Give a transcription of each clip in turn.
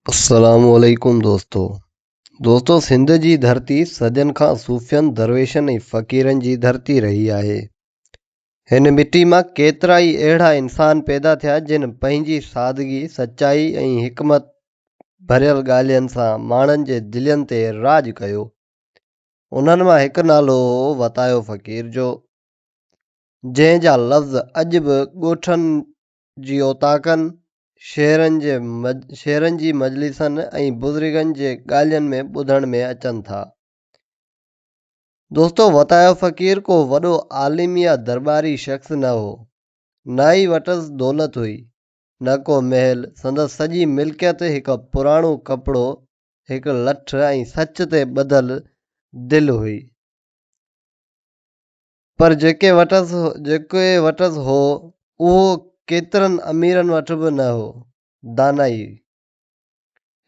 अस्सलामुअलैकुम दोस्तों सिंध जी धरती सदियुनि खां सूफ़ियनि दरवेशनि ऐं फ़क़ीरनि जी धरती रही आहे। हिन मिटी मां केतिरा ई अहिड़ा इंसान पैदा थिया जिन पंहिंजी सादगी, सचाई ऐं हिकमत भरियल ॻाल्हियुनि सां माण्हुनि जे दिलनि ते राज कयो। उन्हनि मां हिकु नालो हो वतायो फ़क़ीर जो, जंहिं जा लफ़्ज़ अॼु बि ॻोठनि जी औताकनि, शेरनि जी मजलिसनि ऐं बुज़ुर्गनि जे ॻाल्हियुनि में ॿुधण में अचनि था। दोस्तो, वतायो फ़क़ीर को वॾो आलिम या दरबारी शख़्स न हो, न ई वटसि दौलत हुई, न को महल। संदसि सॼी मिल्कियत हिकु पुराणो कपिड़ो, हिकु लठ ऐं सच ते ॿधल दिलि हुई। पर जेके वटसि हो उहो केतिरनि अमीरनि वटि बि न हो। दानाई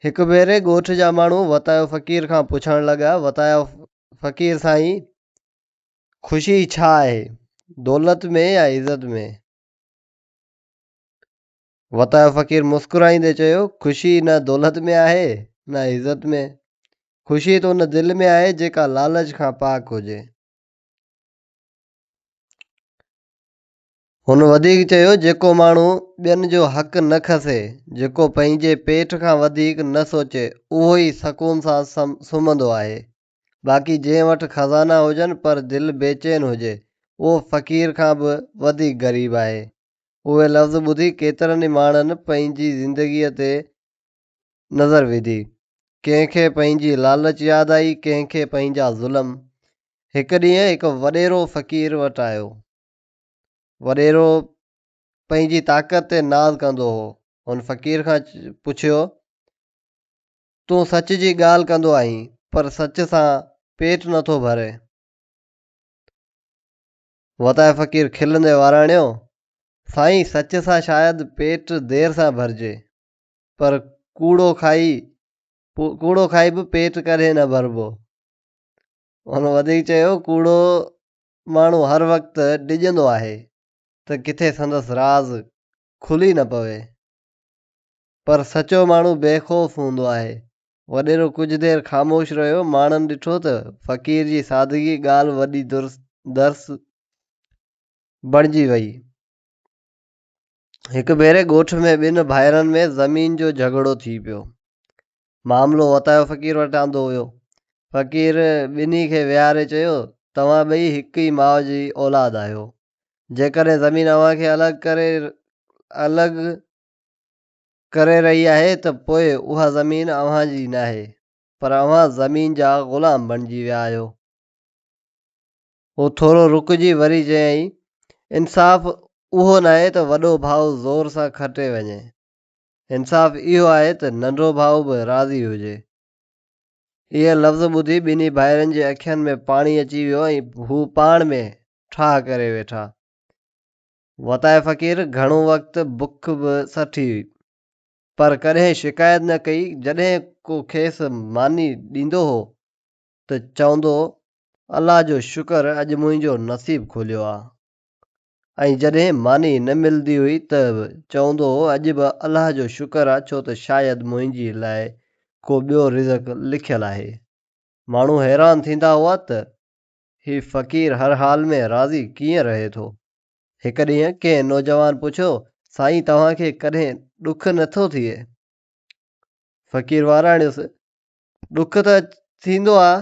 हिकु भेरे ॻोठ जा माण्हू वतायो फ़क़ीर खां पुछण लॻा, वतायो फ़क़ीर साईं, ख़ुशी छा आहे, दौलत में या इज़त में? वतायो फ़क़ीर मुस्कुराईंदे चयो, ख़ुशी न दौलत में आहे न इज़त में, ख़ुशी त उन दिलि में आहे जेका लालच खां पाक हुजे। हुन वधीक चयो, जेको माण्हू ॿियनि जो हक़ न खसे, जेको पंहिंजे पेट खां वधीक न सोचे, उहो ई सकून सां सुम्हंदो आहे। बाक़ी जंहिं वटि खज़ाना हुजनि पर दिलि बेचैन हुजे, उहो फ़क़ीर खां बि वधीक ग़रीब आहे। उहे लफ़्ज़ ॿुधी केतिरनि ई माण्हुनि पंहिंजी ज़िंदगीअ ते नज़र विधी। कंहिंखे पंहिंजी लालच यादि आई, कंहिंखे पंहिंजा ज़ुल्म। हिकु ॾींहुं हिकु वॾेरो फ़क़ीर वटि आयो। वॾेरो पंहिंजी ताक़त ते नाज़ कंदो हो। हुन फ़क़ीर खां पुछियो, तूं सच जी ॻाल्हि कंदो आहीं, पर सच सां पेट नथो भरे। वतायो फ़क़ीर खिलंदे वाराणियो, साईं, सच सां शायदि पेट देर सां भरिजे, पर कूड़ो खाई बि पेट कॾहिं न भरबो। हुन वधीक चयो, कूड़ो माण्हू हर वक़्तु ॾिजंदो आहे त किथे संदसि राज़ खुली न पवे, पर सचो माण्हू बेख़ौफ़ हूंदो आहे। वॾेरो कुझु देरि ख़ामोश रहियो। माण्हुनि ॾिठो त फ़क़ीर जी सादगी ॻाल्हि वॾी दर्स बणिजी वई। हिकु भेरे ॻोठ में ॿिनि भाइरनि में ज़मीन जो झगड़ो थी पियो। मामिलो वतायो फ़क़ीर वटि आंदो हुयो। फ़क़ीर ॿिन्ही खे विहारे चयो, तव्हां ॿई हिकु ई माउ जी औलाद आहियो। जेकॾहिं ज़मीन अव्हांखे अलॻि करे रही आहे त पोइ उहा ज़मीन अव्हांजी न आहे, पर अव्हां ज़मीन जा ग़ुलाम बणिजी विया आहियो। उहो थोरो रुकिजी वरी चयईं, इंसाफ़ उहो न आहे त वॾो भाउ ज़ोर सां खटे वञे। इंसाफ़ इहो आहे त नंढो भाउ बि राज़ी हुजे। इहे लफ़्ज़ ॿुधी ॿिन्ही भाइरनि जे अखियुनि में पाणी अची वियो ऐं हू पाण में ठाह करे वेठा। वतायो फ़क़ीर घणो वक़्तु बुख बि सठी, पर कॾहिं शिकायत न कई। जॾहिं को खेसि मानी ॾींदो हो त चवंदो, अलाह जो शुक्र, अॼु मुंहिंजो नसीबु खुलियो आहे। ऐं जॾहिं मानी न मिलंदी हुई त चवंदो, अॼु बि अलाह जो शुक्र आहे, छो त शायदि मुंहिंजे लाइ को ॿियो रिज़्क़ लिखियलु आहे। माण्हू हैरान थींदा हुआ त हीउ फ़क़ीर हर हाल में राज़ी कीअं रहे थो। हिकु ॾींहुं कंहिं नौजवान पुछियो, साईं, तव्हांखे कॾहिं ॾुखु नथो थिए? फ़क़ीर वाराणियुसि, ॾुखु त थींदो आहे,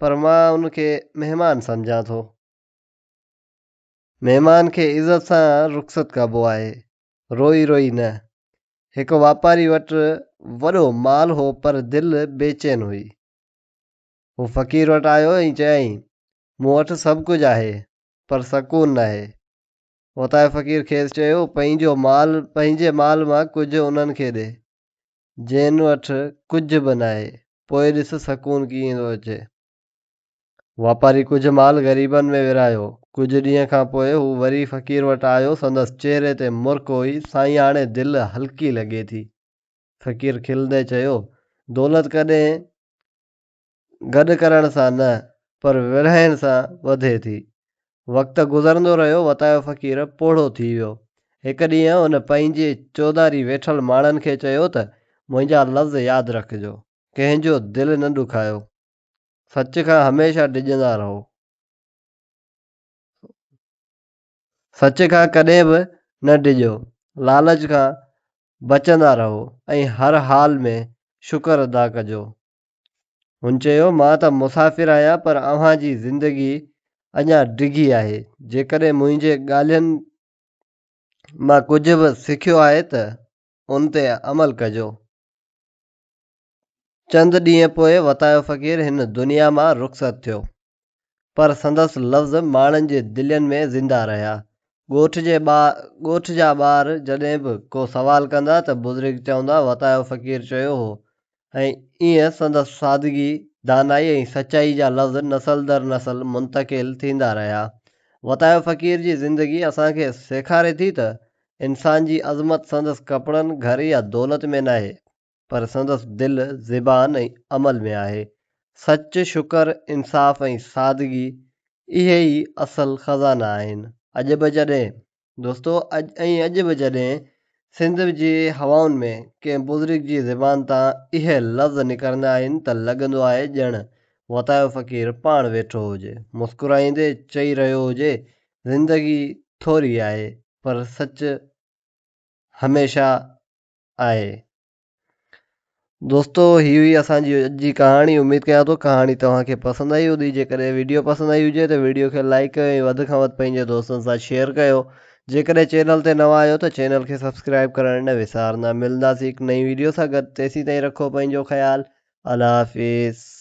पर मां उनखे महिमान सम्झां थो। महिमान खे इज़त सां रुख़्सत कबो आहे, रोई रोई न। हिकु वापारी वटि वॾो माल हो, पर दिलि बेचैन हुई। हू फ़क़ीर वटि आयो ऐं चयईं, मूं वटि सभु कुझु आहे, पर सकून न आहे। वतायो फ़क़ीर खेसि चयो, पंहिंजे माल मां कुझु उन्हनि खे ॾे जिन वटि कुझु बि न आहे, पोइ ॾिस सकून कीअं थो अचे। वापारी कुझु माल ग़रीबनि में विरायो। कुझु ॾींहं खां पोइ हू वरी फ़क़ीर वटि आयो। संदसि चहिरे ते मुर्क हुई। साईं, हाणे दिलि हल्की लॻे थी। फ़क़ीर खिलंदे चयो, दौलत कॾहिं गॾु करण सां न, पर विरहाइण सां वधे थी। वक़्तु गुज़रंदो रहियो। वतायो फ़क़ीर पोढ़ो थी वियो। हिकु ॾींहुं हुन पंहिंजे चौधारी वेठल माण्हुनि खे चयो त मुंहिंजा लफ़्ज़ यादि रखिजो, कंहिंजो दिलि न ॾुखायो, सच खां हमेशह डिॼंदा रहो, सच खां कॾहिं बि न डिॼो, लालच खां बचंदा रहो ऐं हर हाल में शुक्र अदा कजो। हुन चयो, मां त मुसाफ़िर आहियां पर अव्हां जी ज़िंदगी अञा डिघी आहे। जेकॾहिं मुंहिंजे ॻाल्हियुनि मां कुझु बि सिखियो आहे त उन ते अमल कजो। चंद ॾींहं पोइ वतायो फ़क़ीर हिन दुनिया मां रुख़सत थियो, पर संदसि लफ़्ज़ माण्हुनि जे दिलनि में ज़िंदा रहिया। ॻोठ जा ॿार जॾहिं बि को सवाल कंदा त बुज़ुर्ग चवंदा वतायो फ़क़ीर चयो हो, ऐं ईअं संदसि सादगी, दानाई ऐं सचाई जा लफ़्ज़ नसल दर नसल मुंतक़िल थींदा रहिया। वतायो फ़क़ीर जी ज़िंदगी असांखे सेखारे थी त इंसान जी अज़मत संदसि कपिड़नि, घर या दौलत में न आहे, पर संदसि दिलि, ज़बान ऐं अमल में आहे। सच, शुक्र, इंसाफ़ ऐं सादगी इहे ई असल ख़ज़ाना आहिनि। अॼु बि जॾहिं सिंध जी हवाउनि में कंहिं बुज़ुर्ग जी ज़बान तां इहे लफ़्ज़ निकिरंदा आहिनि त लॻंदो आहे ॼण वतायो फ़क़ीर पाण वेठो हुजे, मुस्कुराईंदे चई रहियो हुजे, ज़िंदगी थोरी आहे पर सच हमेशह आहे। दोस्तो, ही हुई असांजी अॼु जी कहाणी। उमेद कयां थो कहाणी तव्हांखे पसंदि आई हूंदी। जेकॾहिं वीडियो पसंदि आई हुजे त वीडियो खे लाइक कयो ऐं वधि खां वधि पंहिंजे दोस्तनि सां शेयर कयो। जेकॾहिं चैनल ते नवां आहियो त चैनल खे सब्सक्राइब करणु न विसारंदा। मिलंदासीं हिकु नई वीडियो सां गॾु। तेसीं ताईं रखो पंहिंजो ख़्यालु। अल्लाह हाफ़िज़।